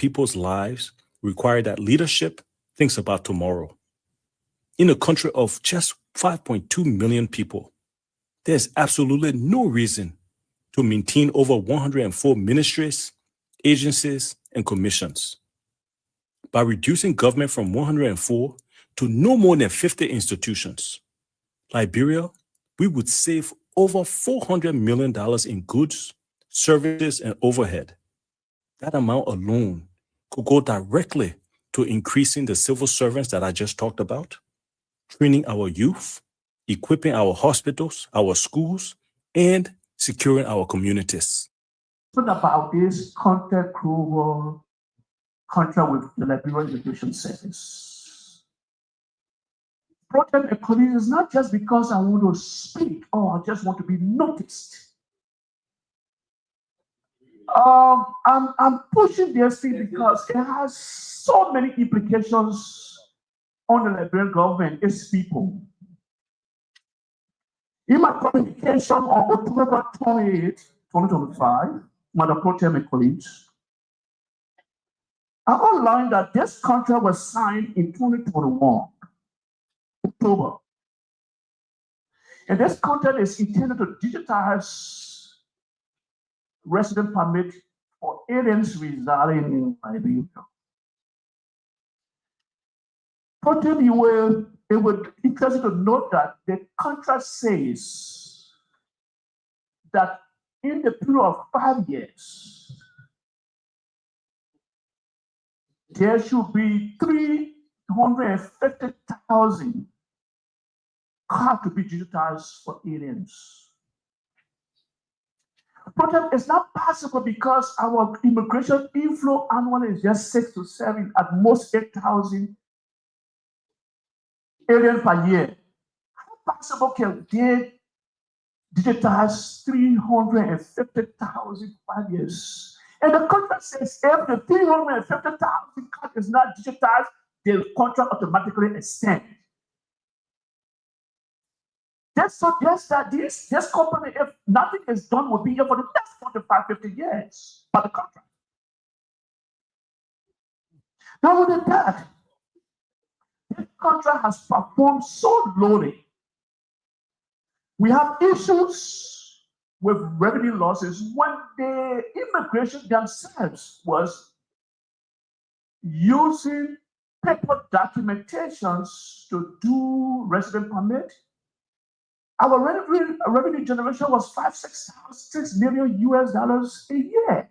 people's lives require that leadership thinks about tomorrow. In a country of just 5.2 million people, there's absolutely no reason to maintain over 104 ministries, agencies, and commissions. By reducing government from 104 to no more than 50 institutions, Liberia, we would save over $400 million in goods, services, and overhead. That amount alone could go directly to increasing the civil servants that I just talked about, training our youth, equipping our hospitals, our schools, and securing our communities. What about this contract with the Liberian Immigration Service? Protect economy is not just because I want to speak or I just want to be noticed. I'm pushing this thing because it has so many implications on the Liberian government, its people. In my communication on October 28, 2025, Madam Pro-Tem and colleagues, I outlined that this contract was signed in 2021, October. And this contract is intended to digitize resident permit for aliens residing in Liberia. Pro-Tem, it would be interesting to note that the contract says that in the period of 5 years, there should be 350,000 cards to be digitized for aliens. But it's not possible because our immigration inflow annually is just 6 to 7, at most 8,000 aliens per year. How possible can they digitize 350,000 5 years? And the contract says if the 350,000 card is not digitized, the contract automatically extends. That suggests that this company, if nothing is done, will be here for the next 45, 50 years by the contract. Not only that, this contract has performed so lowly. We have issues with revenue losses when the immigration themselves was using paper documentations to do resident permit. Our revenue generation was $6 million US a year.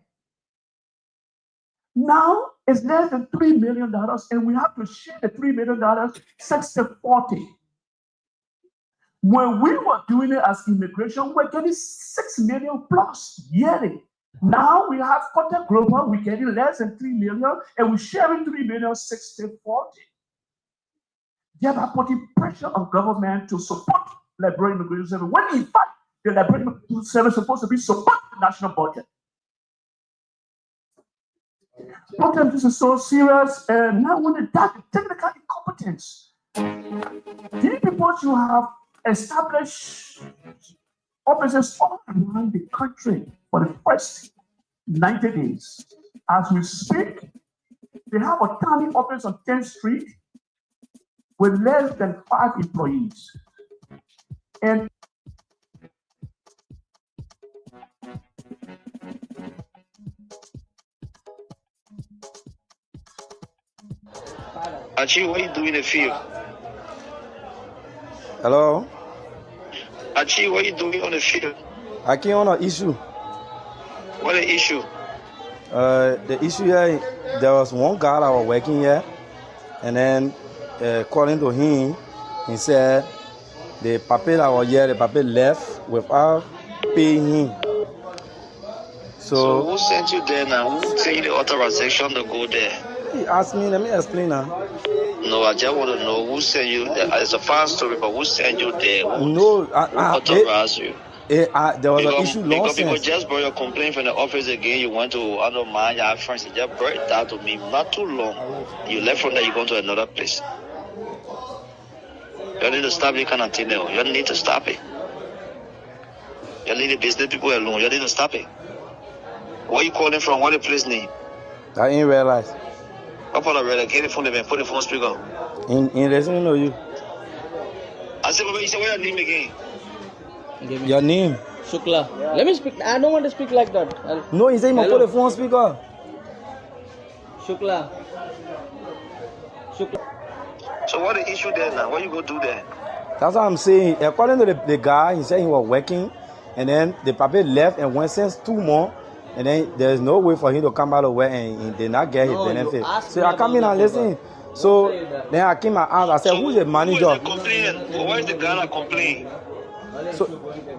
Now it's less than $3 million, and we have to share the $3 million 60-40. When we were doing it as immigration, we're getting $6 million plus yearly. Now we have Contact Global, we're getting less than $3 million, and we're sharing $3 million 60-40. Thereby putting pressure on government to support Liberian Immigration Service, when in fact the Liberian Immigration Service is supposed to be support the national budget. But this is so serious, and not only that, the technical incompetence. These people should have established offices all around the country for the first 90 days. As we speak, they have a tiny office on 10th Street with less than 5 employees. And Achi, what are you doing in the field? Hello? Achi, what are you doing on the field? I came on an issue. What the issue? The issue here, there was one guy that was working here, and then according to him, he said the paper that was here, the paper left without paying him. So who sent you there now? Who sent you the authorization to go there? He asked me, let me explain now. No, I just want to know who sent you there. It's a fast story, but who sent you there? Who authorized you? There was an issue long because people just brought your complaint from the office again. You went to undermine your friends. You just brought that to me not too long. You left from there, you go to another place. You need to stop it kind of thing now. You need to stop it. You need the business people alone. You need to stop it. Where are you calling from? What the place name? I didn't realize. What part of red? Get the phone, man. Put the phone speaker. In listening to you. I said, what you say? What's your name again? Your name? Shukla. Let me speak. I don't want to speak like that. No, he said he must put Hello. the phone speaker. Shukla. Shukla. So what the issue there now? What you go do there? That's what I'm saying. According to the guy, he said he was working, and then the paper left and went since 2 months, and then there's no way for him to come out of work, and he did not get his benefit. So I come in and listen. So then I came and asked, I said, who's the manager? Who is the complaint? Why is the guy that complain? So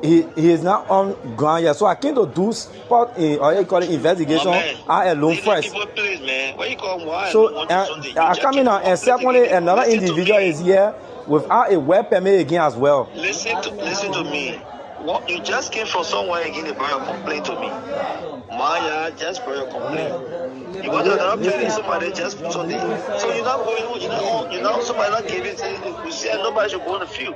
he is not on ground yet. So I came to do spot or you call it investigation. I alone first. People place, man. Why you call why? So I come in and secondly another individual is here without a work permit again as well. Listen to me. What you just came from somewhere again, brought your complaint to me. Maya just brought your complaint. You want another place, somebody just put on there. So you're not going home, you know somebody not giving you say nobody should go on the field.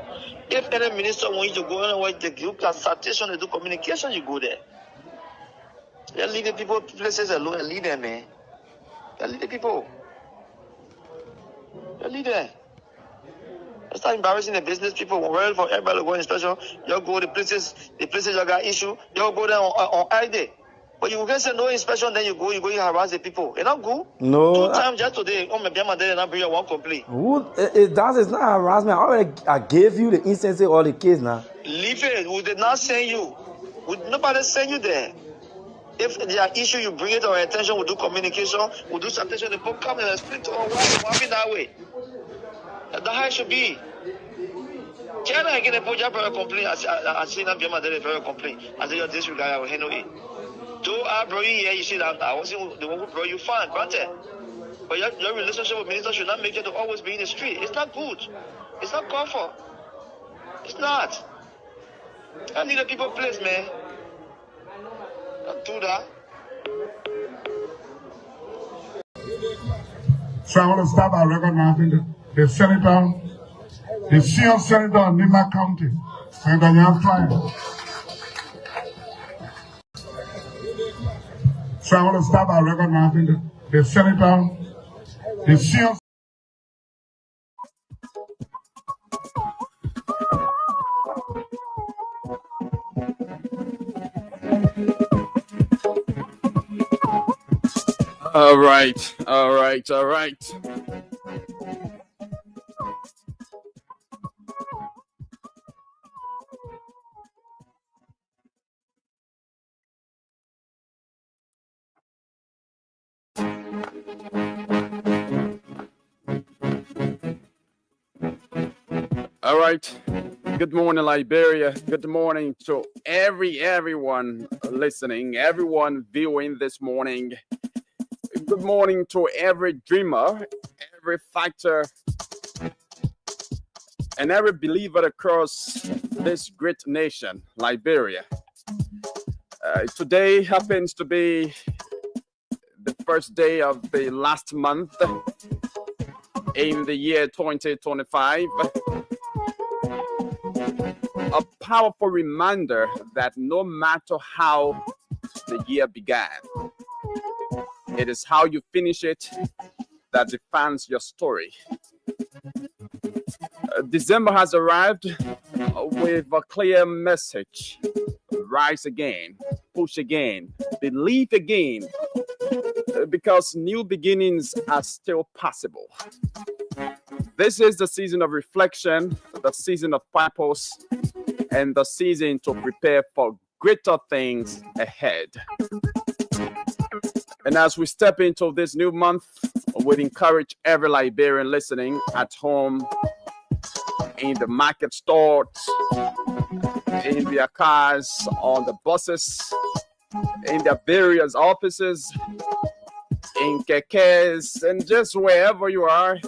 If any minister wants you to go anywhere, they give you citation to do communication, you go there. You leave the people places alone and lead them, man. You lead the people. You lead them. Start embarrassing the business people. When for everybody going inspection, you go to the places you got issue, you go there on ID. But you can say no inspection, then you harass the people. It's not good. No. 2 times just today, my day and I bring you one complaint. That is not harassment. I gave you the instance or the case now. Leave it. We did not send you. Nobody send you there. If there are issue, you bring it to our attention. We'll do communication. We'll do citation. The book come and explain to us why we that way. That's how it should be. China again, they put your complaint. I see that my day very complaint. I say your disregard, I will handle it. Though I brought you here, you see that I wasn't the one who brought you, fine, granted. But your relationship with minister should not make you to always be in the street. It's not good. It's not comfort. It's not. I need a people place, man. Don't do that. So I want to start by recognizing the senator, the senior senator of Nimba County, Senator Young Fire. So I want to start by recognizing the senator, the senior. All right. All right. Good morning, Liberia. Good morning to everyone listening, everyone viewing this morning. Good morning to every dreamer, every fighter, and every believer across this great nation, Liberia. Today happens to be the first day of the last month in the year 2025. A powerful reminder that no matter how the year began, it is how you finish it that defines your story. December has arrived with a clear message. Rise again, push again, believe again, because new beginnings are still possible. This is the season of reflection, the season of purpose, and the season to prepare for greater things ahead. And as we step into this new month, we'd encourage every Liberian listening at home, in the market stores, in their cars, on the buses, in their various offices, in kekes, and just wherever you are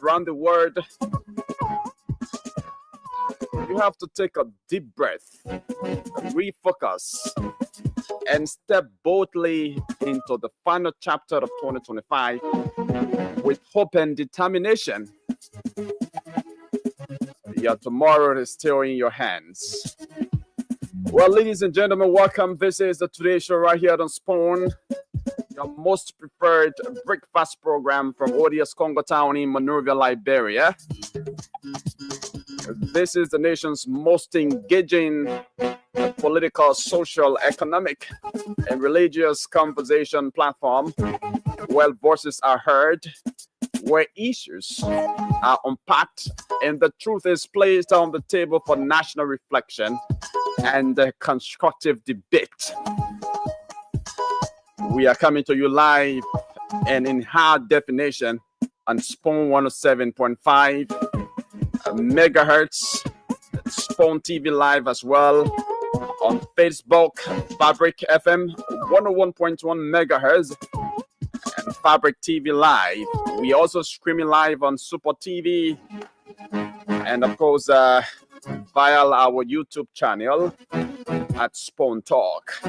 around the world. You have to take a deep breath, refocus, and step boldly into the final chapter of 2025 with hope and determination. Your tomorrow is still in your hands. Well, ladies and gentlemen, welcome. This is the Today Show right here on Spawn. your most preferred breakfast program from ODS Congo Town in Monrovia, Liberia. This is the nation's most engaging political, social, economic, and religious conversation platform where voices are heard, where issues are unpacked, and the truth is placed on the table for national reflection and constructive debate. We are coming to you live and in high definition on Spoon 107.5 megahertz, Spoon TV Live as well, on Facebook, Fabric FM 101.1 megahertz, and Fabric TV Live. We also streaming live on Super TV, and of course via our YouTube channel at Spoon Talk.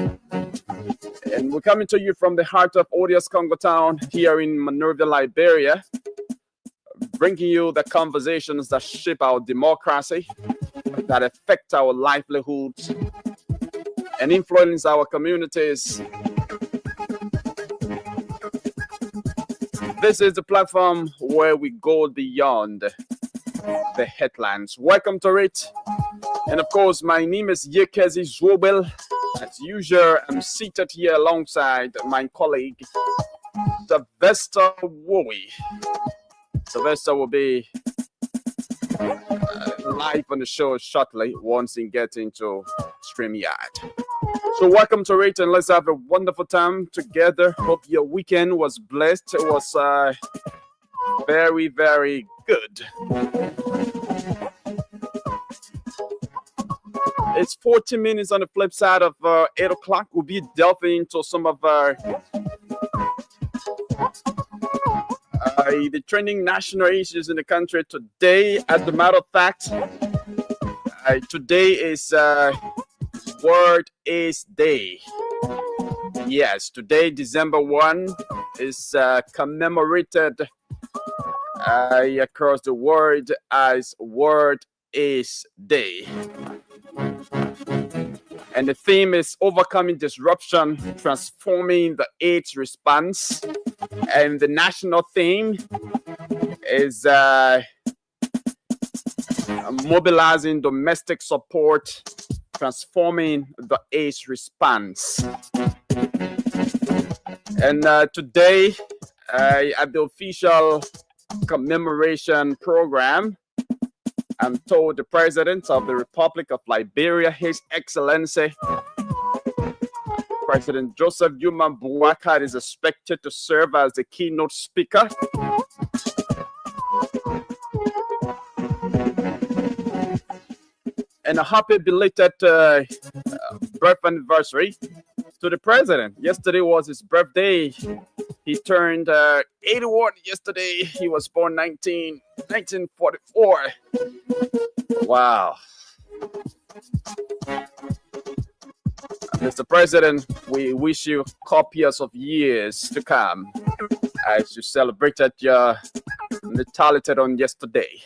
And we're coming to you from the heart of ODS Congo Town here in Monrovia, Liberia, bringing you the conversations that shape our democracy, that affect our livelihoods, and influence our communities. This is the platform where we go beyond the headlines. Welcome to it. And of course, my name is Yekezi Zwobel. As usual, I'm seated here alongside my colleague, Sylvester Wowie. Sylvester will be live on the show shortly once he gets into StreamYard. So welcome to it, and let's have a wonderful time together. Hope your weekend was blessed. It was very, very good. It's 40 minutes on the flip side of 8 o'clock. We'll be delving into some of the trending national issues in the country today. As a matter of fact, today is World AIDS Day. Yes, today, December 1, is commemorated across the world as World AIDS Day. And the theme is overcoming disruption, transforming the AIDS response. And the national theme is mobilizing domestic support, transforming the AIDS response. And today, at the official commemoration program, I'm told the President of the Republic of Liberia, His Excellency, President Joseph Yuma Bouaka, is expected to serve as the keynote speaker. And a happy belated birth anniversary to the President. Yesterday was his birthday. He turned 81 yesterday. He was born 1944. Wow. Mr. President, we wish you copious of years to come as you celebrated your natality on yesterday.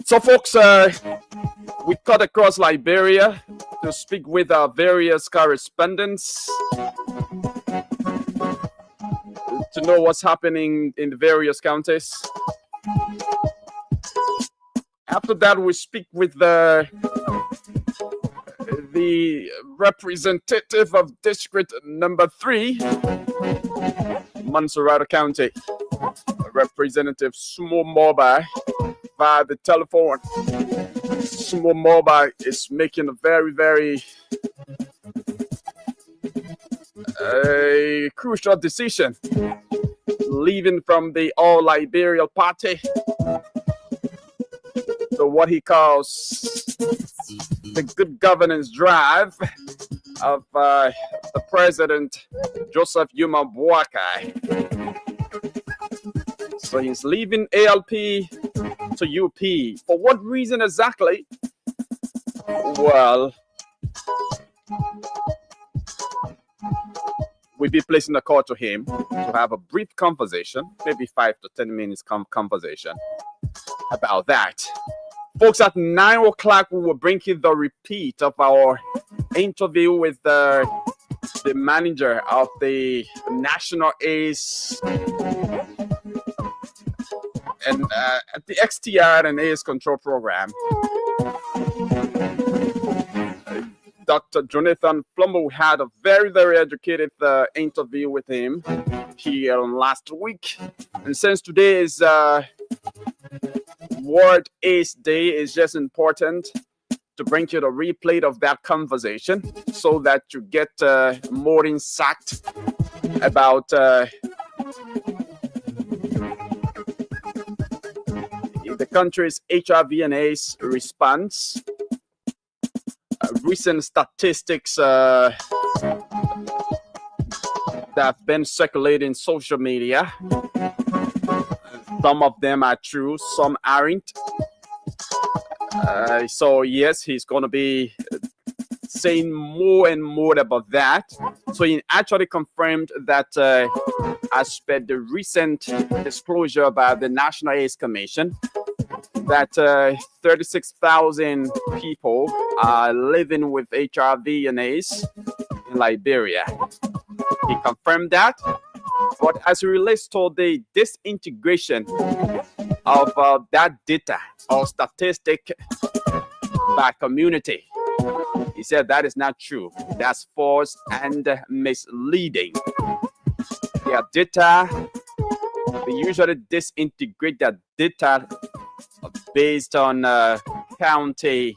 So, folks, we cut across Liberia to speak with our various correspondents to know what's happening in the various counties. After that, we speak with the representative of District Number 3, Montserrat County, Representative Sumo Mobai, via the telephone. Sumo Mobai is making a very, very crucial decision, leaving from the All Liberia Party to what he calls the good governance drive of the President Joseph Yuma Bouaka. So he's leaving ALP to UP. For what reason exactly? Well, we'll be placing a call to him to have a brief conversation, maybe 5 to 10 minutes conversation about that. Folks, at 9 o'clock, we will bring you the repeat of our interview with the manager of the National AIDS and the XTR and AIDS control program, Dr. Jonathan Plumbo. had a very, very educated interview with him here last week. And since today is World AIDS Day, it's just important to bring you the replay of that conversation so that you get more insight about the country's HIV and AIDS response. Recent statistics that have been circulating social media. Some of them are true, some aren't. So yes, he's going to be saying more and more about that. So he actually confirmed that as per the recent disclosure by the National AIDS Commission, that 36,000 people are living with HIV and AIDS in Liberia. He confirmed that. But as it relates to the disintegration of that data or statistic by community, he said that is not true. That's false and misleading. Their data, they usually disintegrate that data based on county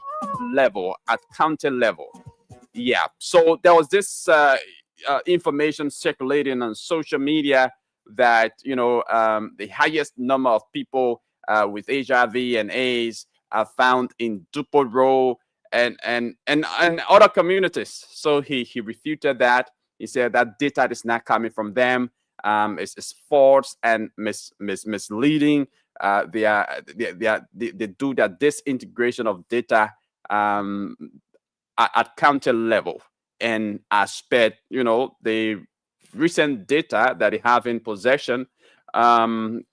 level, at county level. Yeah, so there was this information circulating on social media that, you know, the highest number of people with HIV and AIDS are found in Duporo and other communities. So he refuted that. He said that data is not coming from them. It's false and misleading. They do that disintegration of data at county level. And as per, you know, the recent data that they have in possession, Montserrat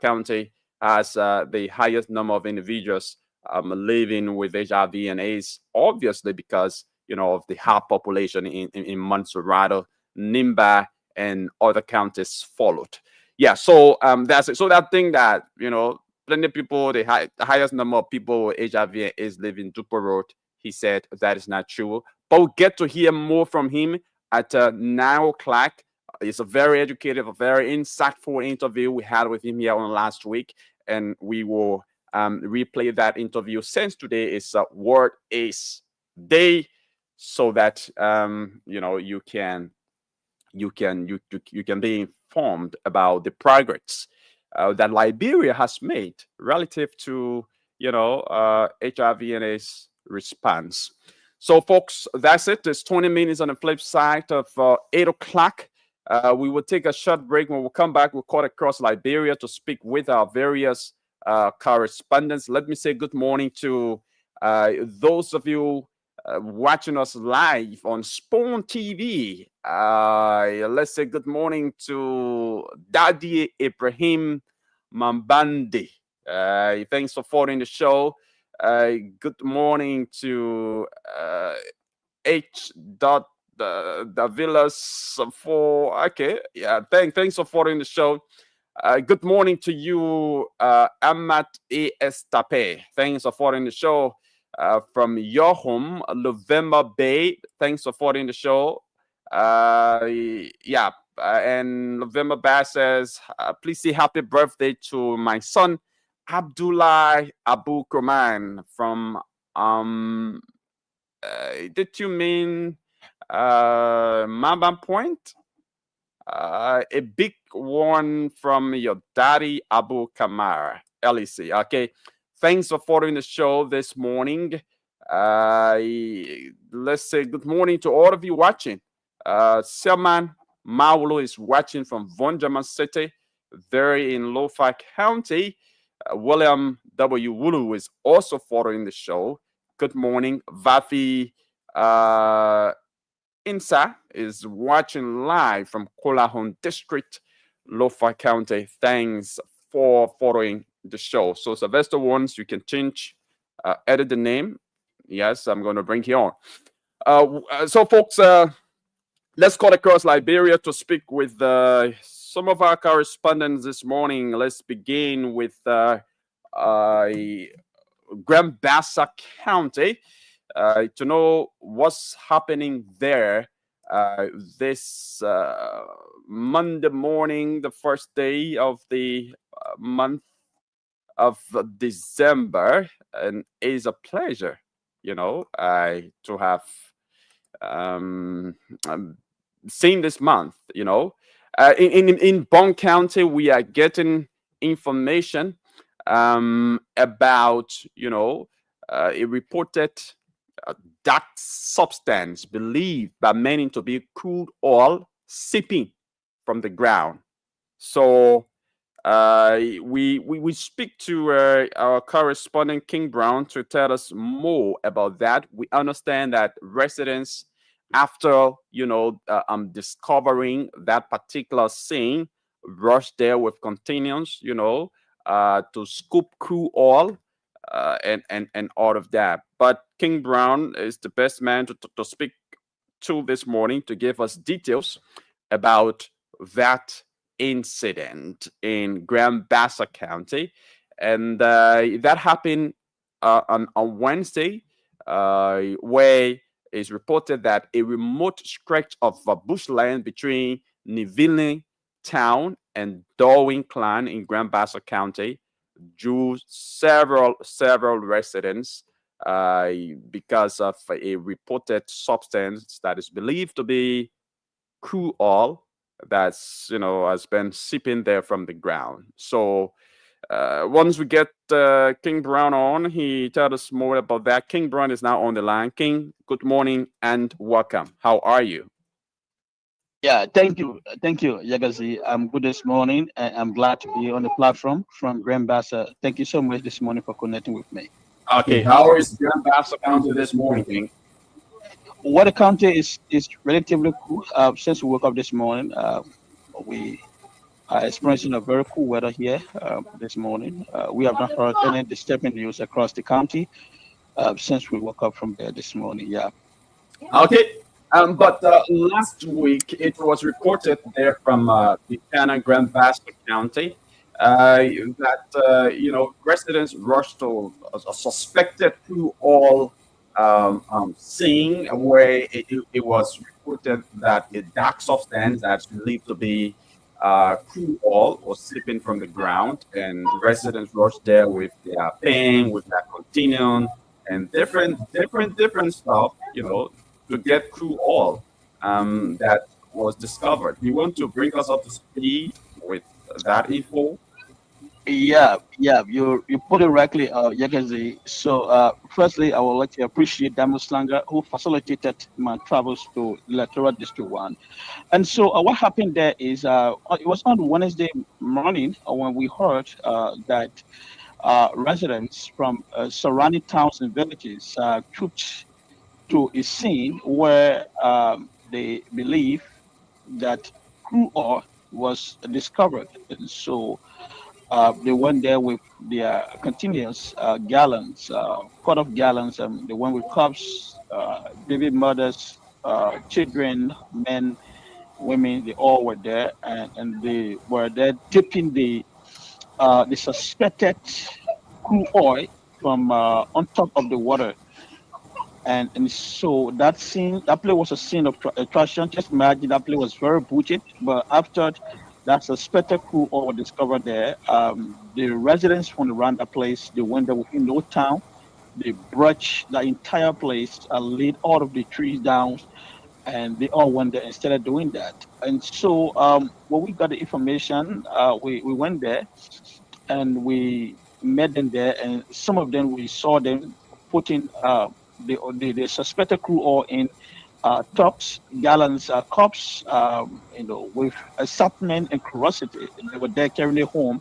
County has the highest number of individuals living with HIV and AIDS, obviously because, you know, of the high population in Montserrat, Nimba, and other counties followed. Yeah, so that's it. So that thing that, you know, plenty of people, the highest number of people with HIV and AIDS live in Duporo, he said that is not true. But we'll get to hear more from him at 9 o'clock. It's a very educative, a very insightful interview we had with him here on last week. And we will replay that interview since today is World AIDS Day, so that you know, you can be informed about the progress that Liberia has made relative to, you know, HIV and AIDS response. So, folks, that's it. There's 20 minutes on the flip side of 8 o'clock. We will take a short break. When we come back, we'll cut across Liberia to speak with our various correspondents. Let me say good morning to those of you watching us live on Spawn TV. Let's say good morning to Daddy Ibrahim Mambandi. Thanks for following the show. Good morning to H. The Villas for thanks for following the show. Good morning to you, Amat A.S. Tape. Thanks for following the show. From your home, November Bay. Thanks for following the show. And November Bay says, please say happy birthday to my son, Abdullah Abu Kurman from did you mean Mamba Point? A big one from your daddy Abu Kamara, LEC. Okay, thanks for following the show this morning. Let's say good morning to all of you watching. Selman Maulo is watching from Vonjama City, there in Lofa County. William W. Wulu is also following the show. Good morning. Vafi Insa is watching live from Kolahon District, Lofa County. Thanks for following the show. So Sylvester Warns, you can change, edit the name. Yes, I'm going to bring you on. So, folks, let's call across Liberia to speak with some of our correspondents this morning. Let's begin with Bassa County to know what's happening there this Monday morning, the first day of the month of December, and it is a pleasure, to have seen this month. In Bassa County, we are getting information about a reported dark substance believed by many to be crude oil seeping from the ground. So we speak to our correspondent King Brown to tell us more about that. We understand that residents, after discovering that particular scene, rushed there with containers, to scoop crude oil and all of that. But King Brown is the best man to speak to this morning to give us details about that incident in Bassa County, and that happened on Wednesday, where it's reported that a remote stretch of bushland between Nimba Town and Darwin Clan in Bassa County drew several residents because of a reported substance that is believed to be crude oil that's has been seeping there from the ground. So once we get King Brown on, he tells us more about that. King Brown is now on the line. King, good morning and welcome. How are you? Yeah, thank you, Yagazi. I'm good this morning, and I'm glad to be on the platform from Bassa. Thank you so much this morning for connecting with me. Okay, how is Bassa County this morning, King? Well, the county is relatively cool. Since we woke up this morning, we are experiencing a very cool weather here this morning. We have not heard any disturbing news across the county since we woke up from there this morning. Yeah. Okay. But last week it was reported there from Bassa County that residents rushed to a suspected crude oil scene where it was reported that a dark substance that's believed to be crude oil was slipping from the ground, and residents rushed there with their pen, with their container, and different stuff, to get crude oil that was discovered. You want to bring us up to speed with that info? Yeah, you put it rightly, Yagazi. So, firstly, I would like to appreciate Damus Langer, who facilitated my travels to Electoral District 1. And so, what happened there is, it was on Wednesday morning when we heard that residents from surrounding towns and villages trooped to a scene where they believe that crude oil was discovered. And so they went there with their continuous gallons, quart of gallons. They went with cups, baby mothers, children, men, women. They all were there, and they were there dipping the suspected crude oil from on top of the water. And so that place was a scene of attraction. Just imagine that place was very butchered. But after that suspected crude oil was discovered there, the residents from around that place, they went there within no time. They brushed the entire place, laid all of the trees down, and they all went there and started doing that. And so when we got the information, we went there and we met them there, and some of them we saw them putting the suspected crude oil in tubs, gallons, cups, with excitement and curiosity. They were there carrying it home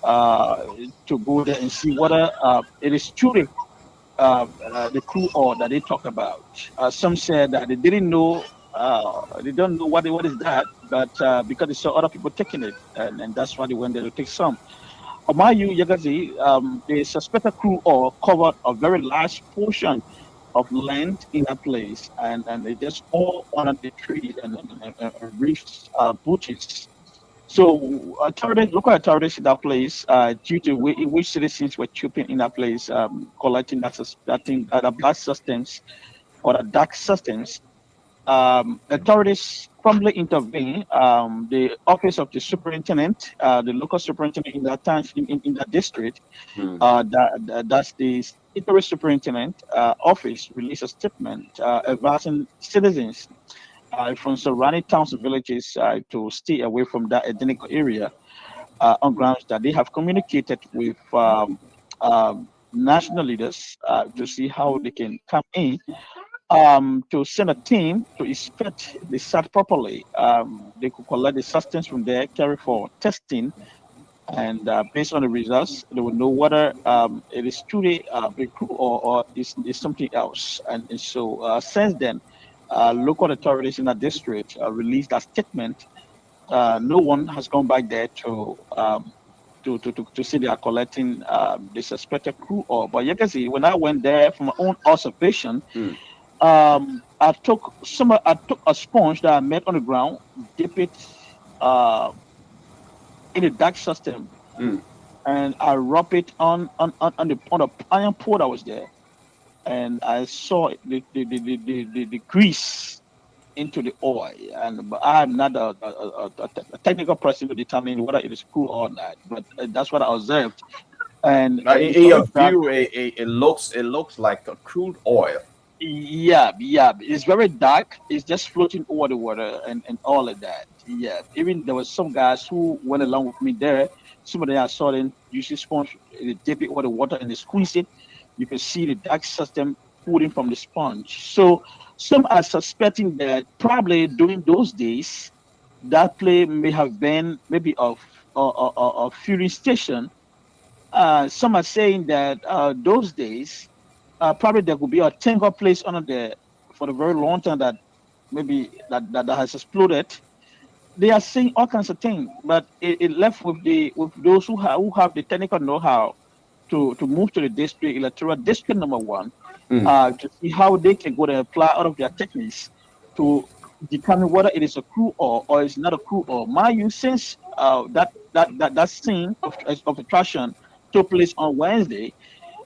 to go there and see whether it is truly the crude oil that they talk about. Some said that they didn't know, they don't know what is that, but because they saw other people taking it, and that's why they went there to take some. Amayu Yagazi, the suspected crude oil covered a very large portion of land in that place, and they just all under the trees and reached bushes. So authorities, local authorities in that place, due to in which citizens were trooping in that place, collecting that thing, the black substance or the dark substance, authorities promptly intervene. The office of the superintendent, the local superintendent in that town, in that district, that's the secretary superintendent office, released a statement advising citizens from surrounding towns and villages to stay away from that identical area on grounds that they have communicated with national leaders to see how they can come in to send a team to inspect the site properly. They could collect the substance from there, carry for testing, and based on the results, they will know whether it is truly a crew or is something else. And so, since then, local authorities in that district released that statement. No one has gone back there to see they are collecting the suspected crude oil. But you can see when I went there from my own observation, I took a sponge that I met on the ground, dip it uh, in a dark system, and I rub it on the iron pot that was there, and I saw the grease into the oil. And but I'm not a technical person to determine whether it is crude or not. But that's what I observed, and In, it's in very your dark. view, it looks like a crude oil. Yeah, yeah, it's very dark. It's just floating over the water and all of that. Yeah, even there was some guys who went along with me there. Some of them I saw them using sponge, they dip it over the water and they squeeze it. You can see the dark system pulling from the sponge. So some are suspecting that probably during those days, that play may have been maybe of a fueling station. Some are saying that those days, probably there could be a tanker place under there for the very long time that maybe that has exploded. They are saying all kinds of things, but it left with those who have the technical know-how to move to the district, electoral district number one, to see how they can go and apply all of their techniques to determine whether it is a crew or it's not a crew or. Mind you, since that scene of attraction took place on Wednesday,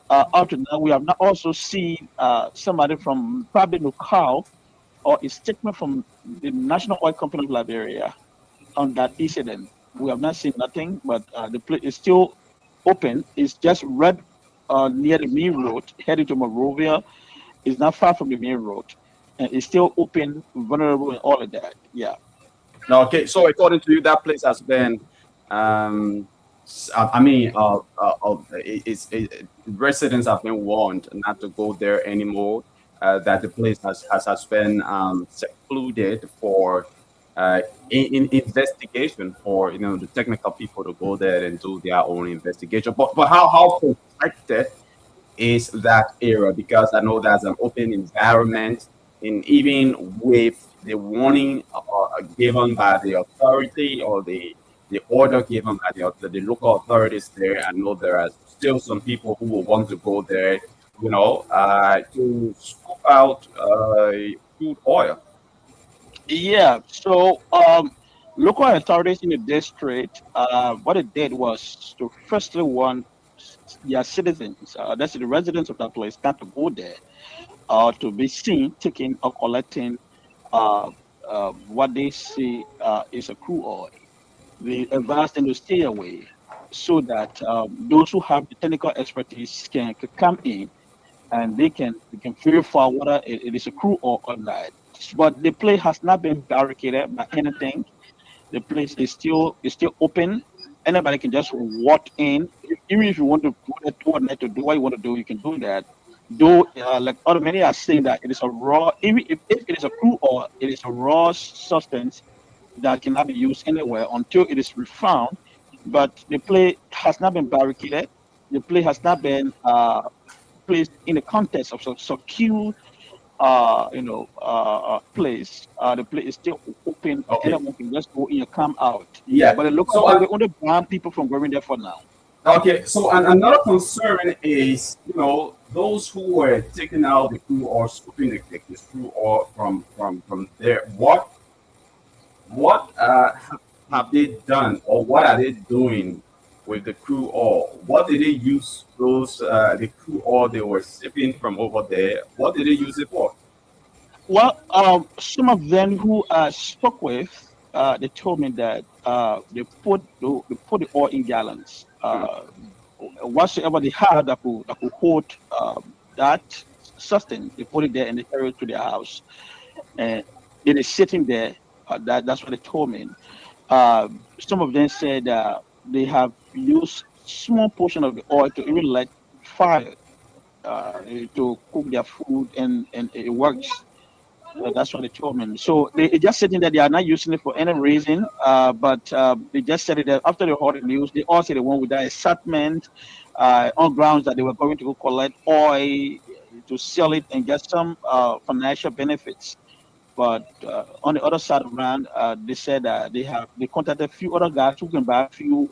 up to now we have not also seen somebody from probably Nukau or a statement from the National Oil Company of Liberia on that incident. We have not seen nothing, but the place is still open. It's just right near the main road, heading to Monrovia. It's not far from the main road, and it's still open, vulnerable, and all of that. Yeah. Now, okay, so according to you, that place has been, I mean, residents have been warned not to go there anymore. That the place has been secluded for in investigation for the technical people to go there and do their own investigation. But how protected is that area? Because I know there's an open environment, and even with the warning given by the authority or the order given by the local authorities there, I know there are still some people who will want to go there, to scoop out crude oil. Yeah. So, local authorities in the district, what it did was to firstly warn their citizens, that's the residents of that place, not to go there or to be seen taking or collecting uh, what they see is a crude oil. They advise them to stay away so that those who have the technical expertise can come in and they can verify whether it is a crude oil or not. But the place has not been barricaded by anything. The place is still open. Anybody can just walk in. Even if you want to go there toward to do what you want to do, you can do that. Though, like other many are saying that it is a raw, even if it is a crude oil, it is a raw substance that cannot be used anywhere until it is refound. But the place has not been barricaded. The place has not been placed in the context of secure place. The place is still open. Okay. Anyone can just go in and come out. Yeah, Yeah. but the local So authority only ban people from going there for now. Okay, so another concern is, those who were taking out the crude oil, scooping the crude oil from there. What have they done, or what are they doing with the crude oil? What did they use the crude oil they were sipping from over there? What did they use it for? Well, some of them who I spoke with, they told me that they put the oil in gallons. Whatsoever they had that could hold that sustain, they put it there and they carry it to their house, and it is sitting there. That's what they told me. Some of them said they have used small portion of the oil to even light fire to cook their food, and it works. That's what they told me. So they just said that they are not using it for any reason, but they just said it that after they heard the news, they also the one with that excitement on grounds that they were going to go collect oil to sell it and get some financial benefits. But on the other side around, they said that they contacted a few other guys who can buy a few,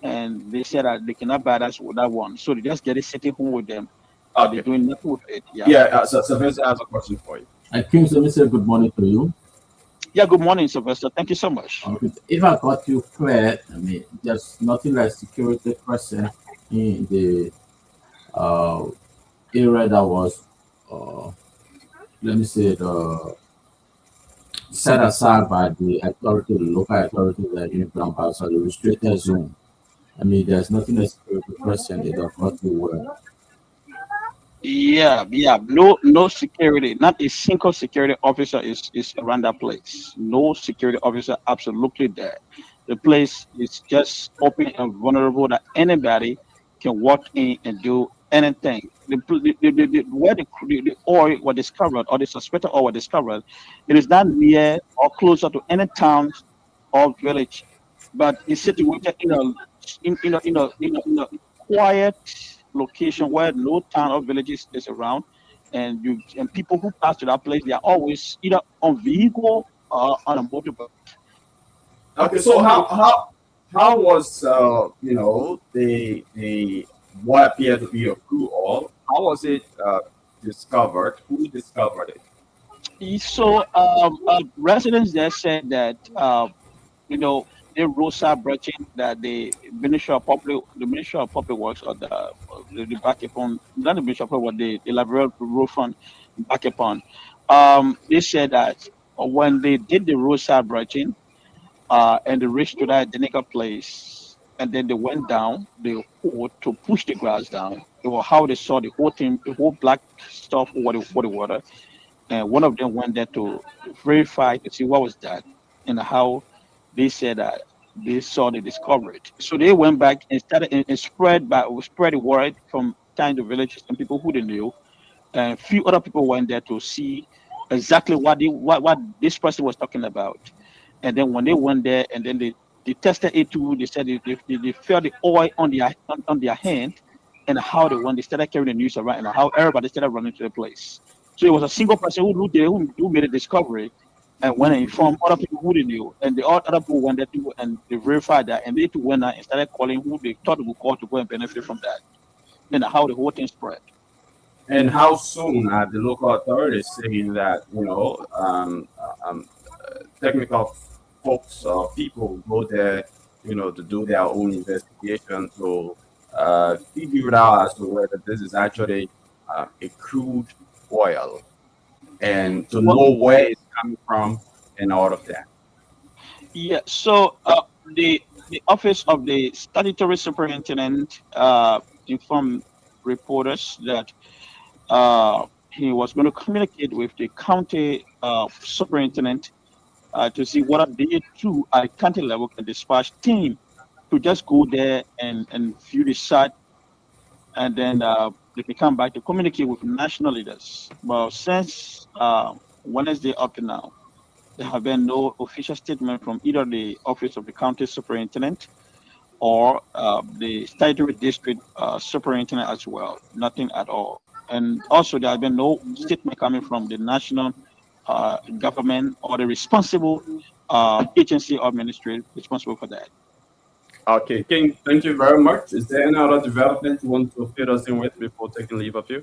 and they said that they cannot buy that one, so they just get it sitting home with them. They're Okay. doing nothing with it. Yeah. Yeah. So Sylvester has a question for you. Kings, let me say good morning to you. Yeah. Good morning, Sylvester. Thank you so much. If I got you clear, I mean, there's nothing like security present in the uh, area that was, let me say, set aside by the authority, the local authority that in Brown House, the restricted zone. I mean, there's nothing like security present in the authority where. Yeah, yeah. No security. Not a single security officer is around that place. No security officer absolutely there. The place is just open and vulnerable that anybody can walk in and do anything. Where the oil was discovered, or the suspected oil was discovered, it is not near or closer to any towns or village, but it's situated in a quiet location where no town or villages is around, and people who pass to that place, they are always either on vehicle or on a motorbike. Okay. So how was the what appeared to be a crude oil? How was it discovered? Who discovered it? So residents there said that you know the roadside breaching that the Ministry of Public Works, or the back upon, not the Ministry of Public Works, the Library Road Fund back upon. They said that when they did the roadside breaching, and they reached to that identical place, and then they went down the hole to push the grass down. It was how they saw the whole thing, the whole black stuff over the water. And one of them went there to verify to see what was that, and how they said that they saw the discovery. So they went back and started and spread the word from town to villages and people who they knew. And a few other people went there to see exactly what this person was talking about. And then when they went there, and then they tested it too, they said they felt the oil on their hand, and how when they started carrying the news around, and how everybody started running to the place. So it was a single person who made a discovery, and went and informed other people who they knew, and the other people went there too, and they verified that, and they too went out and started calling who they thought they would call to go and benefit from that, and how the whole thing spread. And how soon are the local authorities saying that technical folks or people go there, to do their own investigation to figure it out as to whether this is actually a crude oil, and to know where it's coming from and all of that. Yeah. So the office of the statutory superintendent informed reporters that he was going to communicate with the county superintendent to see what they too at county level can dispatch team to just go there and view the site, and then they can come back to communicate with national leaders. But since Wednesday up to now, there have been no official statement from either the office of the county superintendent or the statutory district superintendent as well. Nothing at all. And also, there have been no statement coming from the national government or the responsible agency or ministry responsible for that. Okay, King, thank you very much. Is there any other development you want to fill us in with before taking leave of you?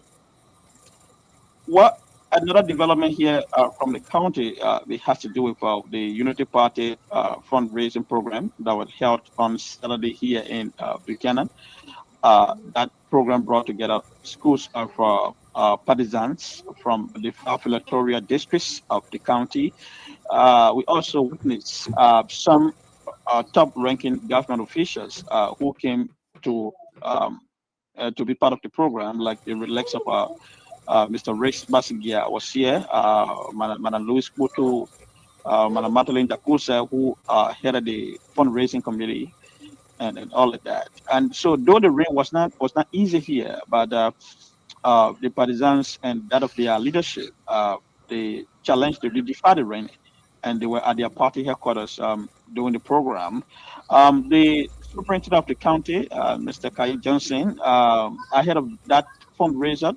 What another development here from the county, it has to do with the Unity Party fundraising program that was held on Saturday here in Buchanan. That program brought together schools of partisans from the five electoral districts of the county. We also witnessed some top-ranking government officials who came to um, to be part of the program, like the likes of Mr. Rex Basigia was here, Madam Louis Kutu, Madam Madeline Dakusa, who headed the fundraising committee and all of that. And so, though the rain was not easy here, but the partisans and that of their leadership, they challenged, they defied the rain, and they were at their party headquarters doing the program. The superintendent of the county, Mr. Kai Johnson, ahead of that fundraiser,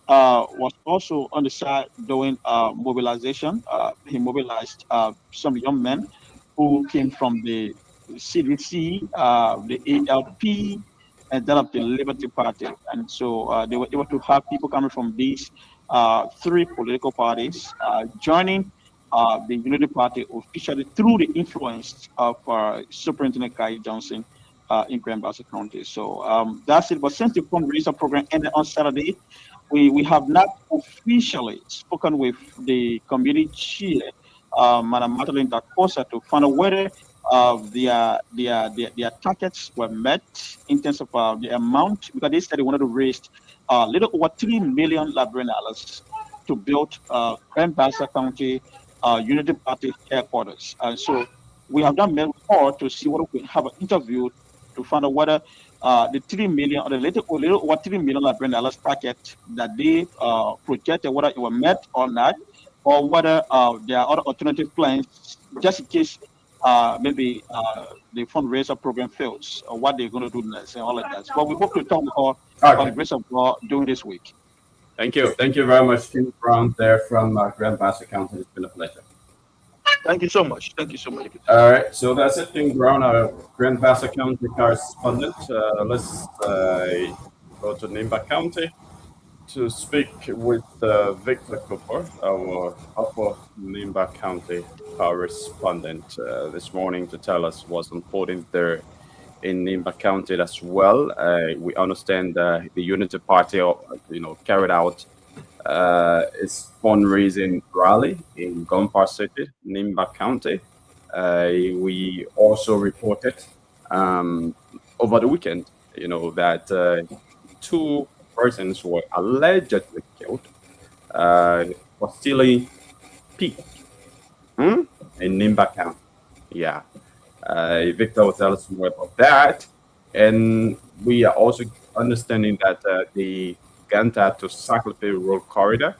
was also on the side doing mobilization. He mobilized some young men who came from the CDC, the ALP, and that of the Liberty Party. And so they were able to have people coming from these three political parties joining the Unity Party officially through the influence of Superintendent Kai Johnson in Grand Bassa County. So that's it. But since the fundraiser program ended on Saturday, we have not officially spoken with the community chair, Madam Madeline Dakosa, to find out whether their targets were met in terms of the amount, because they said they wanted to raise a little over $3 million dollars to build Grand Bassa County Unity Party headquarters. And so we have done met before to see whether we can have an interview to find out whether the 3 million or the little over $3 million dollars target that they projected, whether it was met or not, or whether there are other alternative plans just in case maybe the fundraiser program fails, or what they're going to do next and all of that. But we hope to talk more by the grace of God during this week. Thank you. Thank you very much, King Brown, there from Grand Bassa County. It's been a pleasure. Thank you so much. Thank you so much. All right, so that's it, King Brown, our Grand Bassa County correspondent. Let's go to Nimba County to speak with Victor Cooper, our Upper Nimba County correspondent, this morning to tell us what's unfolding there in Nimba County as well. We understand the Unity Party, carried out its fundraising rally in Gompar City, Nimba County. We also reported over the weekend, that two persons were allegedly killed for stealing pig in Nimba County. Yeah. Victor will tell us more about that. And we are also understanding that the Ganta to Saklepe road corridor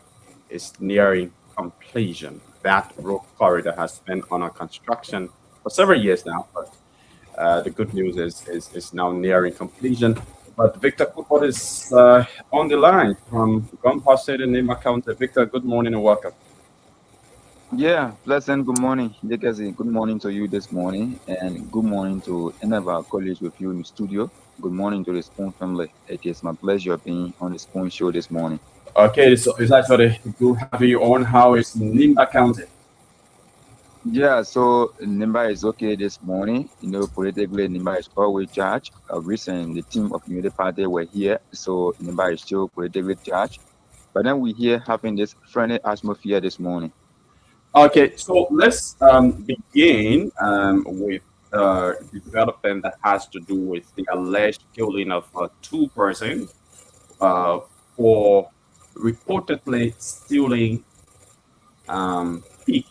is nearing completion. That road corridor has been under construction for several years now, but the good news is now nearing completion. But Victor Cooper is on the line from Gompar City, Nimba County. Victor, good morning and welcome. Yeah, pleasant good morning, Legacy. Good morning to you this morning, and good morning to any of our colleagues with you in the studio. Good morning to the Spoon family. It is my pleasure being on the Spoon Show this morning. Okay, so it's actually good having you on. How is Nimba County? Yeah, so Nimba is okay this morning. Politically, Nimba is always charged. Recently, the team of Unity Party were here, so Nimba is still politically charged. But then we here having this friendly atmosphere this morning. Okay, so let's begin with the development that has to do with the alleged killing of two persons for reportedly stealing pig,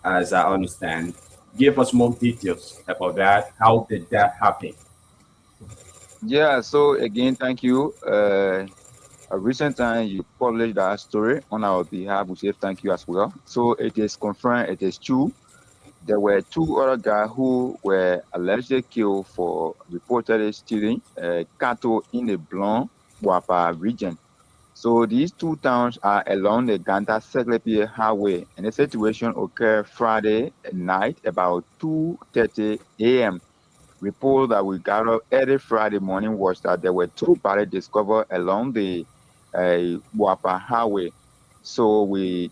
as I understand. Give us more details about that. How did that happen? Yeah, so again, thank you. A recent time you published that story on our behalf. We say thank you as well. So it is confirmed, it is true. There were two other guys who were allegedly killed for reportedly stealing cattle in the Blanc Wapa region. So these two towns are along the Ganta Seklepi Highway, and the situation occurred Friday night about 2:30 a.m. report that we got up early Friday morning was that there were 2 bodies discovered along the Wapa Highway. So we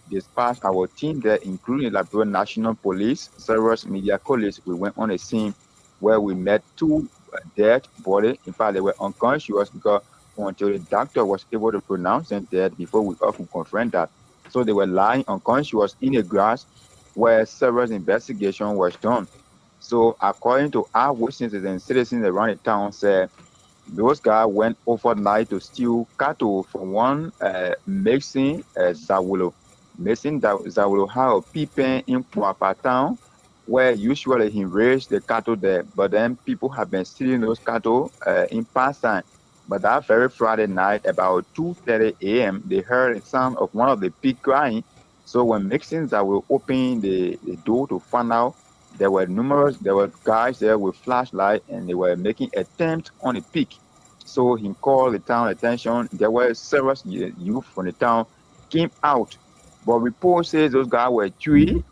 dispatched our team there, including Liberia National Police, several media colleagues. We went on a scene where we met 2 dead bodies. In fact, they were unconscious because until the doctor was able to pronounce them dead before we all could confirm that. So they were lying unconscious in the grass where several investigation was done. So according to our witnesses and citizens around the town said, those guys went overnight to steal cattle from one Mason Zawulo. Mason Zawulo had a pea pen in Puapa town where usually he raised the cattle there, but then people have been stealing those cattle in past time. But that very Friday night, about 2:30 a.m., they heard the sound of one of the pig crying. So when Mason Zawulo opened the door to find out, there were guys there with flashlight and they were making attempts on the pig. So he called the town attention. There were several youth from the town came out. But report says those guys were 3.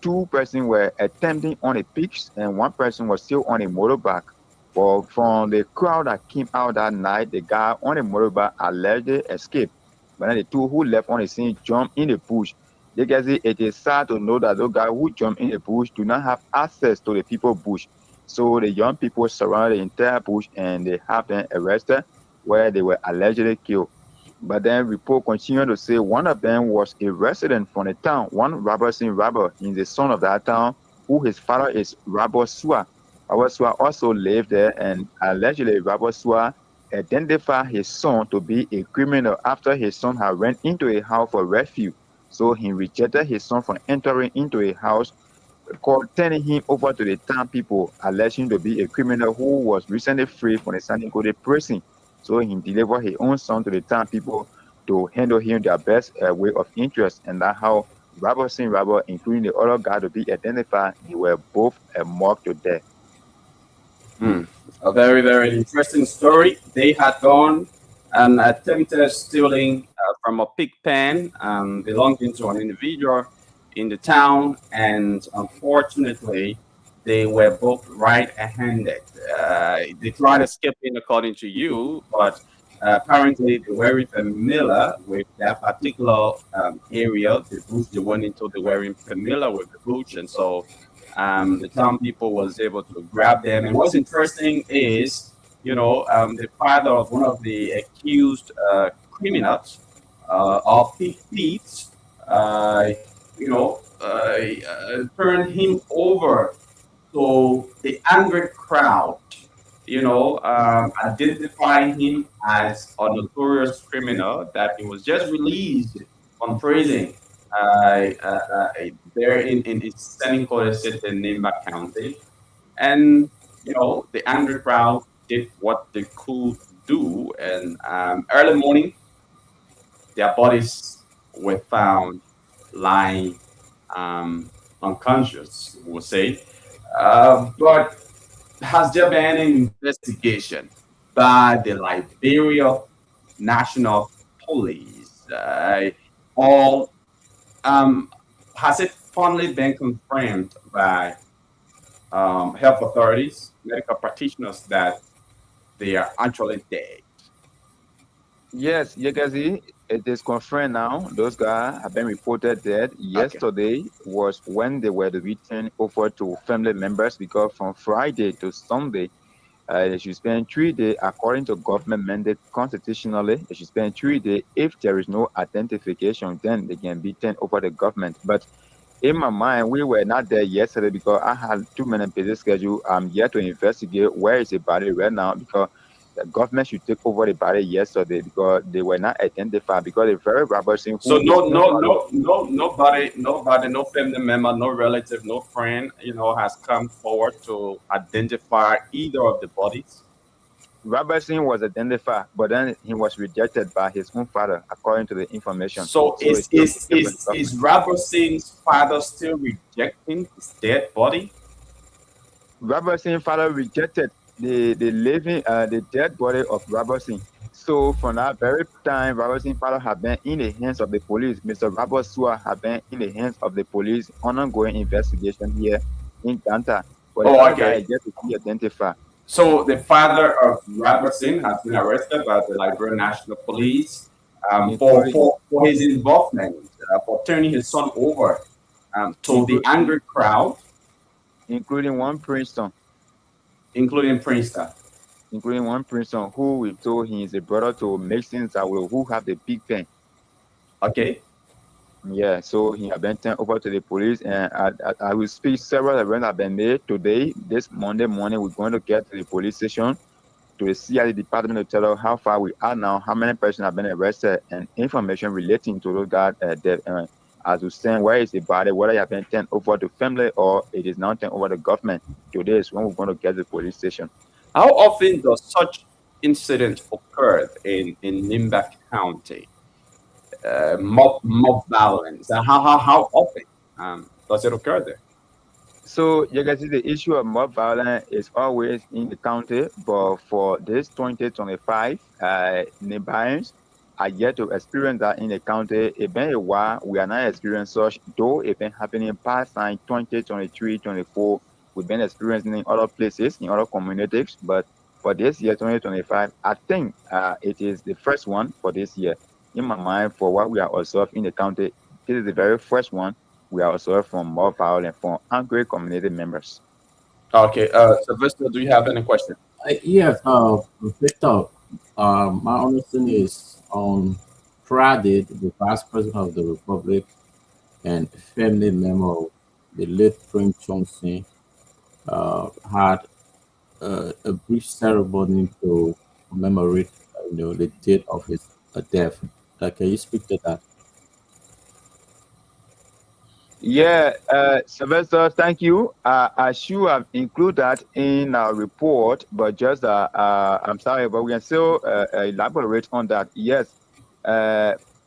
2 persons were attempting on the pigs and 1 person was still on a motorbike. But from the crowd that came out that night, the guy on the motorbike allegedly escaped. But then the 2 who left on the scene jumped in the bush. You can see it is sad to know that those guys who jump in the bush do not have access to the people bush. So the young people surrounded the entire bush and they have them arrested where they were allegedly killed. But then report continued to say one of them was a resident from the town, one Robertson Robert, is the son of that town, who his father is Robert Sua. Robert Sua also lived there and allegedly Robert Sua identified his son to be a criminal after his son had run into a house for refuge. So he rejected his son from entering into a house, turning him over to the town people, alleging to be a criminal who was recently free from the San Nicolas prison. So he delivered his own son to the town people to handle him their best way of interest. And that's how Robertson Robert, including the other guy to be identified, they were both mocked to death. A very, very interesting story. They had gone and attempted stealing from a pig pen belonging to an individual in the town, and unfortunately, they were both right-handed. They tried escaping, according to you, but apparently they were familiar with that particular area, the bush they went into. They were familiar with the bush, and so the town people was able to grab them. And what's interesting is, the father of one of the accused criminals of pig thieves, turned him over to the angry crowd, identifying him as a notorious criminal that he was just released from prison there in San Nicolas City, Nimba County. And, the angry crowd did what they could do. And early morning, their bodies were found lying unconscious, we'll say. But has there been an investigation by the Liberia National Police? Or has it finally been confirmed by health authorities, medical practitioners, that they are actually dead? Yes, Yagazi, it is confirmed now. Those guys have been reported dead. Yesterday was when they were to be turned over to family members, because from Friday to Sunday, they should spend 3 days, according to government mandate constitutionally. They should spend 3 days. If there is no identification, then they can be turned over to the government. But in my mind, we were not there yesterday because I had too many busy schedule. I'm yet to investigate where is the body right now, because the government should take over the body yesterday because they were not identified, because the very Robertson. So nobody, no family member, no relative, no friend, has come forward to identify either of the bodies. Robertson was identified, but then he was rejected by his own father, according to the information. So is Robertson's father still rejecting his dead body? Robertson's father rejected the dead body of Robertson. So from that very time, Robertson's father had been in the hands of the police. Mr. Robert Sua had been in the hands of the police on ongoing investigation here in Danta. But the Oh, other guy okay. is yet to be identified. So the father of Robertson has been arrested by the Liberia National Police Including for his involvement, for turning his son over to the inclu- angry crowd, including one Princeton, including Princeton. who we told he is a brother to Masons that will who have the big pen. Okay. Yeah, so he have been turned over to the police, and I will speak. Several events have been made today. This Monday morning, we're going to get to the police station, to the CID department, to tell us how far we are now, how many persons have been arrested, and information relating to those guys as we stand, where is the body, whether it has been turned over to family or it is now turned over to government. Today is when we're going to get to the police station. How often does such incident occur in Nimba County? Mob violence. How often does it occur there? So you can see the issue of mob violence is always in the county, but for this 2025, Nimbaans are yet to experience that in the county. It's been a while, we are not experiencing such, though it's been happening past time 2023, 24. We've been experiencing in other places, in other communities, but for this year, 2025, I think it is the first one for this year. In my mind, for what we are observing in the county, this is the very first one we are observing from mob violence from angry community members. Okay. Sylvester, do you have any question? Yes, Victor, my understanding is on Friday, the Vice President of the Republic and family member of the late Prince Johnson had a brief ceremony to commemorate, the date of his death. Can you speak to that? Yeah, Sylvester, thank you. I should have included that in our report, but just I'm sorry, but we can still elaborate on that. Yes,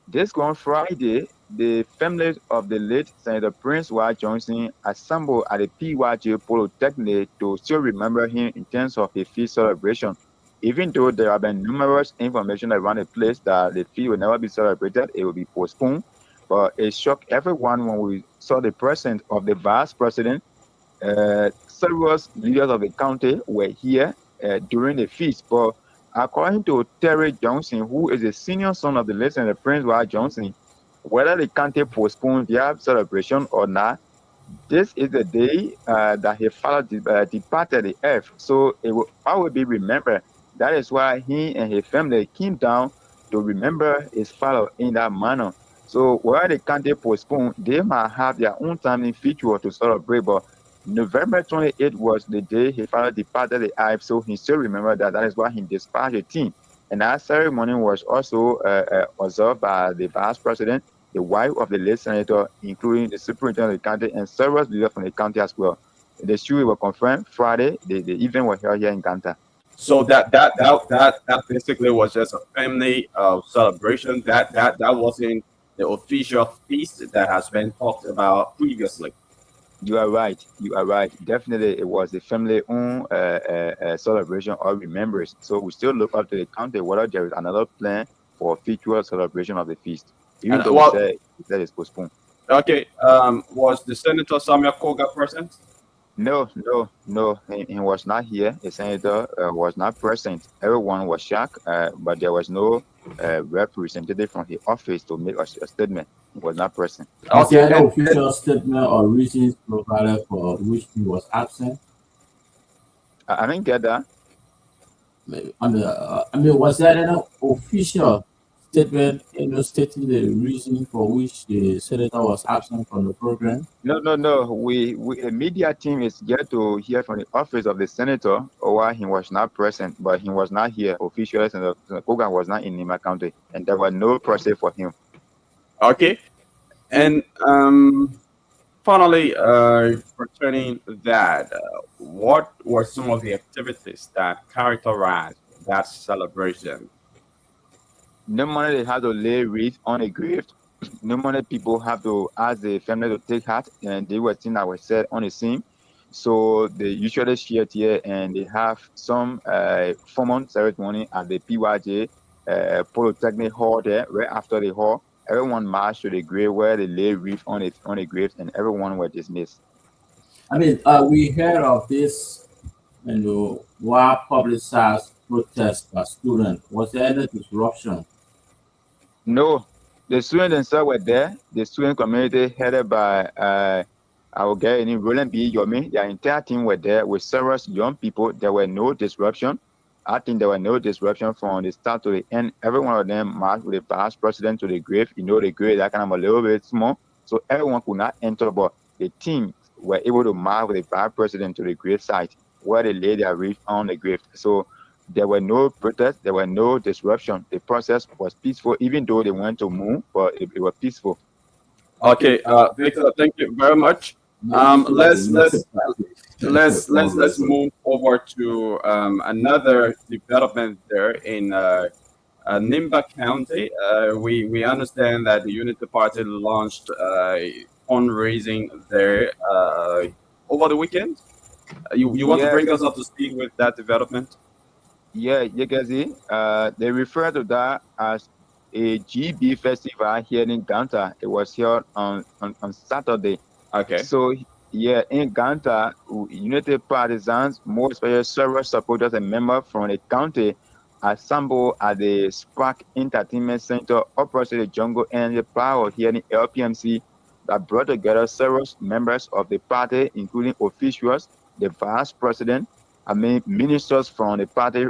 this one Friday, the families of the late Senator Prince Y. Johnson assembled at the PYJ Polytechnic to still remember him in terms of the feast celebration. Even though there have been numerous information around the place that the feast will never be celebrated, it will be postponed. But it shocked everyone when we saw the presence of the vice president. Several leaders of the county were here during the feast. But according to Terry Johnson, who is the senior son of the late Senator Prince Y. Johnson, whether the county postponed their celebration or not, this is the day that his father departed the earth. So it will always be remembered. That is why he and his family came down to remember his father in that manner. So while the county postponed, they might have their own time in future to celebrate. But November 28th was the day his father departed the earth. So he still remembered that. That is why he dispatched a team. And that ceremony was also observed by the vice president, the wife of the late senator, including the superintendent of the county and several leaders from the county as well. The show was confirmed Friday. The event was held here in Ganta. So that basically was just a family celebration. That wasn't the official feast that has been talked about previously. You are right. You are right. Definitely, it was the family-owned celebration or remembrance. So we still look up to the county whether there is another plan for future celebration of the feast. Even though we said it's postponed. Okay. Was the Senator Samuel Koga present? No. He was not here. The senator was not present. Everyone was shocked, but there was no representative from the office to make a statement. He was not present. Is there no official statement or reasons provided for which he was absent? I didn't get that. Was there an official statement, stating the reason for which the senator was absent from the program? No. The media team is yet to hear from the office of the senator why he was not present, but he was not here officially. Senator Kogan was not in Nimba County, and there was no process for him. Okay. And finally, pertaining that, what were some of the activities that characterized that celebration? Normally, they have to lay wreath on a grave. Normally, people have to ask the family to take heart, and they were things that were said on the scene. So they usually share here, and they have some formal ceremony at the PYJ Polytechnic Hall there. Right after the hall, everyone marched to the grave where they lay wreath on the grave, and everyone were dismissed. I mean, we heard of this, well-publicized protest by students. Was there any disruption? No, the students themselves were there. The student community headed by our guy in Roland B. Yomi. Their entire team were there with several young people. There were no disruption. I think there were no disruption from the start to the end. Every one of them marched with the past president to the grave. You know, the grave that kind of a little bit small, so everyone could not enter, but the team were able to march with the past president to the grave site where they laid their wreath on the grave. So there were no protests, there were no disruption. The process was peaceful, even though they went to move, but it was peaceful. Okay, Victor, thank you very much. Let's move over to another development there in Nimba County. We understand that the Unity Party launched fundraising there over the weekend. You want to bring us up to speed with that development? Yeah, you can see, they refer to that as a GB festival here in Ganta. It was held on Saturday. Okay. So yeah, in Ganta, United Partisans, more especially several supporters and members from the county, assembled at the Spark Entertainment Center opposite the Jungle Energy Power here in LPMC that brought together several members of the party, including officials, the vice president, ministers from the party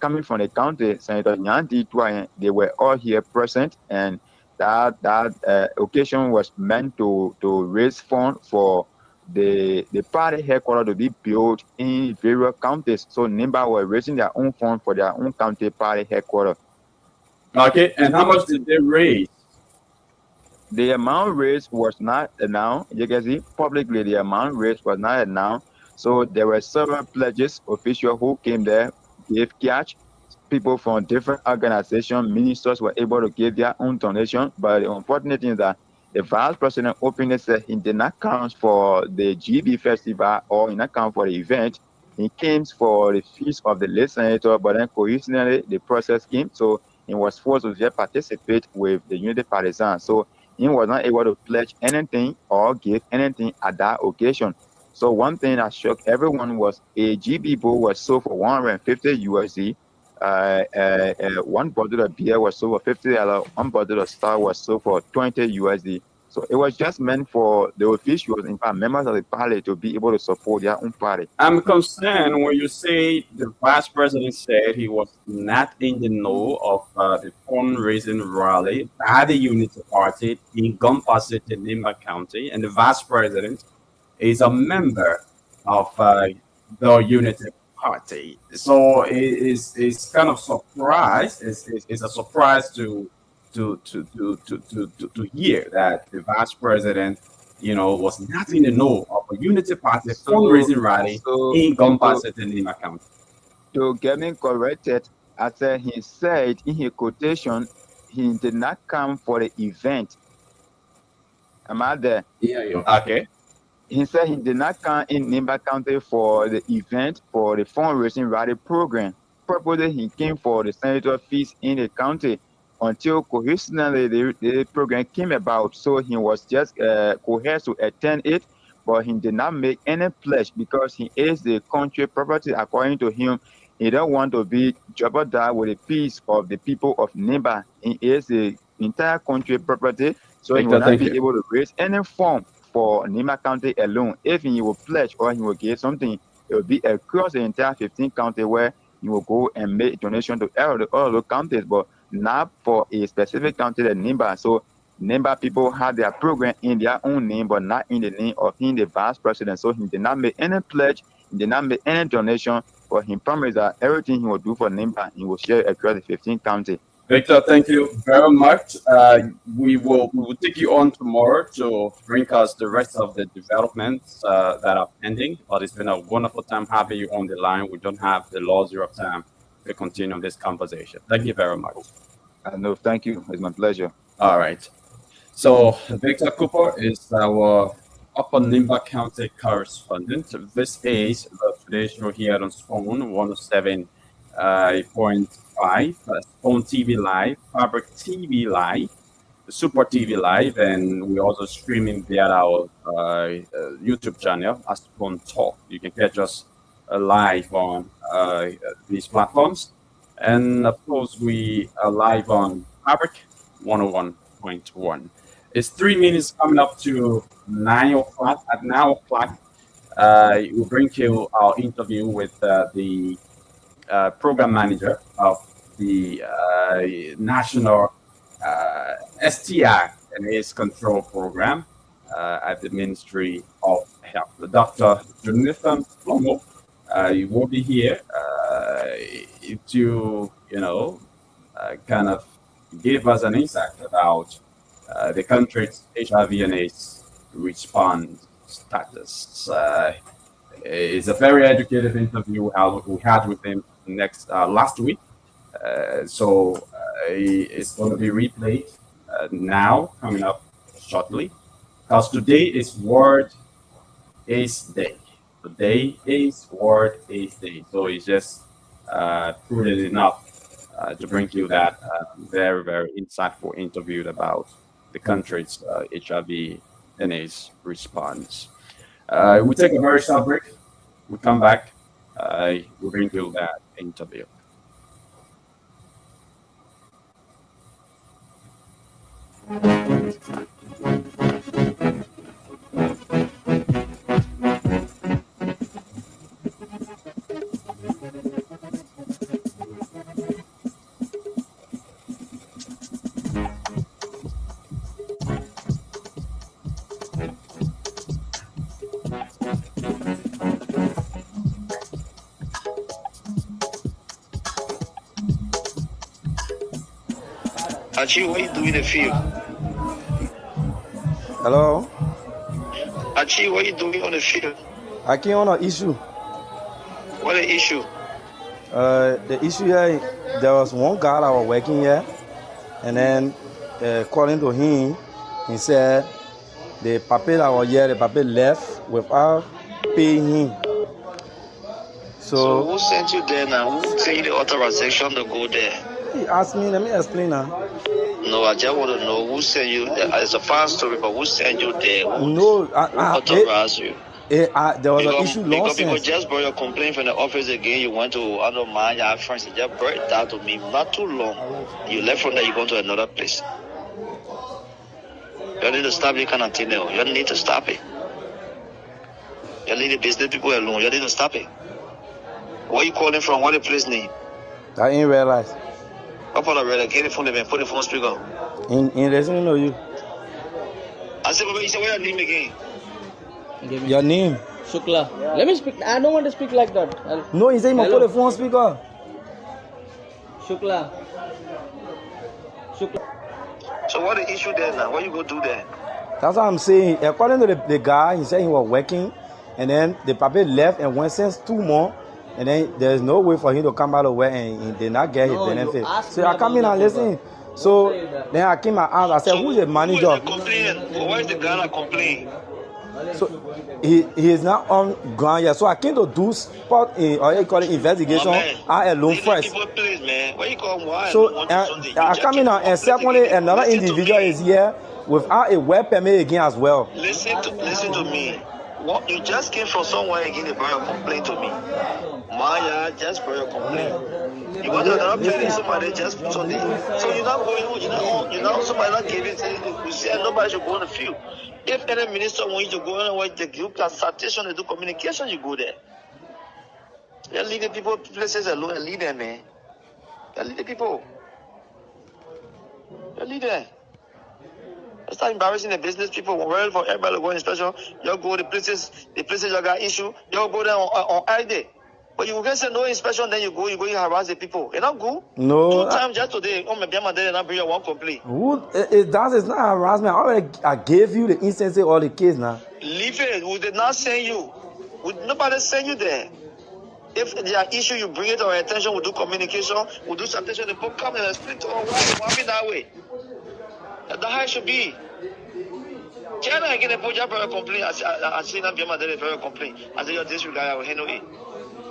coming from the county, Senator Nyanti Tuayen. They were all here present, and that occasion was meant to raise funds for the party headquarters to be built in various counties. So Nimba were raising their own fund for their own county party headquarters. Okay, and how much did they raise? The amount raised was not announced. You can see publicly the amount raised was not announced. So there were several pledges, officials who came there, gave cash. People from different organizations, ministers were able to give their own donation. But the unfortunate thing is that the vice president openly said he did not count for the GB festival or he did not count for the event. He came for the feast of the late senator, but then coincidentally the process came, so he was forced to just participate with the Unity Partisans. So he was not able to pledge anything or give anything at that occasion. So one thing that shocked everyone was a GB bowl was sold for 150 USD. One bottle of beer was sold for $50. One bottle of star was sold for 20 USD. So it was just meant for the officials, in fact, members of the party, to be able to support their own party. I'm concerned when you say the vice president said he was not in the know of the fundraising rally by the Unity Party in Bassa City, Nimba County, and the vice president is a member of the Unity Party. So it's kind of surprise. It's a surprise to hear that the vice president, was not in the know of a Unity Party fundraising rally in Bassa City, Nimba County. To get me corrected, I said he said in his quotation he did not come for the event. Am I there? Yeah. Okay. He said he did not come in Nimba County for the event, for the fundraising rally program. Purposely, he came for the senator feast in the county until coincidentally the program came about. So he was just coerced to attend it, but he did not make any pledge because he is the country property. According to him, he don't want to be jeopardized with the peace of the people of Nimba. He is the entire country property, so he will not be able to raise any fund for Nimba County alone. If he will pledge or he will give something, it will be across the entire 15 county where he will go and make donation to all the counties, but not for a specific county like Nimba. So Nimba people have their program in their own name, but not in the name of him, the vice president. So he did not make any pledge, he did not make any donation, but he promised that everything he will do for Nimba, he will share across the 15 county. Victor, thank you very much. We will take you on tomorrow to bring us the rest of the developments that are pending. But it's been a wonderful time having you on the line. We don't have the luxury of time to continue this conversation. Thank you very much. No, thank you. It's my pleasure. All right. So Victor Cooper is our Upper Nimba County correspondent. This is the Today Show here on Spoon 107.5, Spoon TV Live, Fabric TV Live, Super TV Live, and we're also streaming via our YouTube channel, Aspon Talk. You can catch us live on these platforms. And of course, we are live on Fabric 101.1. It's 3 minutes coming up to 9 o'clock. At 9 o'clock, we'll bring you our interview with the program manager of the National STI and AIDS Control Program at the Ministry of Health. Dr. Jonathan Flomo will be here to, kind of give us an insight about the country's HIV and AIDS response status. It's a very educative interview we had with him last week. So it's going to be replayed now, coming up shortly, because today is World AIDS Day. Today is World AIDS Day. So it's just prudent enough to bring you that very, very insightful interview about the country's HIV and AIDS response. We take a very short break. We come back. We bring you that interview. Achi, what you do in the field? Hello? Achi, what you doing on the field? I came on an issue. What the issue? The issue here, there was one guy that was working here, and then according to him, he said the paper that was here, the paper left without paying him. So who sent you there now? Who sent you the authorization to go there? He asked me, let me explain now. No, I just want to know who sent you there. It's a fine story, but who sent you there? Who authorized you? There was an issue long because people since. just brought your complaint from the office again. You went to undermine your friends. You just brought that to me not too long. You left from there, you go to another place. You need to stop it kind of thing now. You need to stop it. You leave the business people alone. You need to stop it. Where you calling from? What the place name? I didn't realize. What part of red? Get the phone and put the phone speaker. In listening to you. I said, you said, what your name again? Your name? Shukla. Let me speak. I don't want to speak like that. No, he said he put the phone speaker. Shukla. So what the issue there now? What you go do there? That's what I'm saying. According to the guy, he said he was working, and then the paper left and went since 2 months, and then there's no way for him to come out of work, and he did not get his benefit. So I come in and listen. So then I came and asked, I said, who's the manager? Who is the complaint? Why is the guy that complain? So he is not on ground yet. So I came to do spot or you call it investigation. I alone first. People place, man. Why you call why? So I come in and secondly another individual is here without a work permit again as well. Listen to me. What you just came from somewhere again, they brought your complaint to me. Maya just brought your complaint. You want another place, somebody just put on it. So you're not going home, you know somebody not giving you say nobody should go on the field. If any minister wants you to go anywhere, they give you citation to do communication, you go there. You leave the people places alone and lead them, man. You lead the people. You lead them. Start embarrassing the business people. Wherever for everybody go inspection, you go to the places you got issue, you go there on ID. But you can say no inspection, then you harass the people. You not good? No. 2 times just today, my Biama there and I bring you one complaint. That is not harassment. I gave you the instance or the case now. Leave it. We did not send you. Nobody send you there. If there are issue, you bring it to our attention. We do communication. We do citation. The people come and explain to us why it that way. That's how it should be. China again, they put up a complaint. I see that Biama there a complaint. I say, this guy, I will handle it.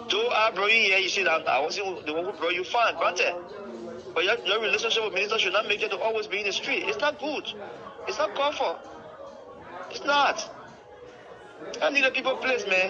Do I brought you here? You see that I wasn't the one who brought you fine, granted. But your relationship with minister should not make you to always be in the street. It's not good. It's not comfort. It's not. I need a people place, man.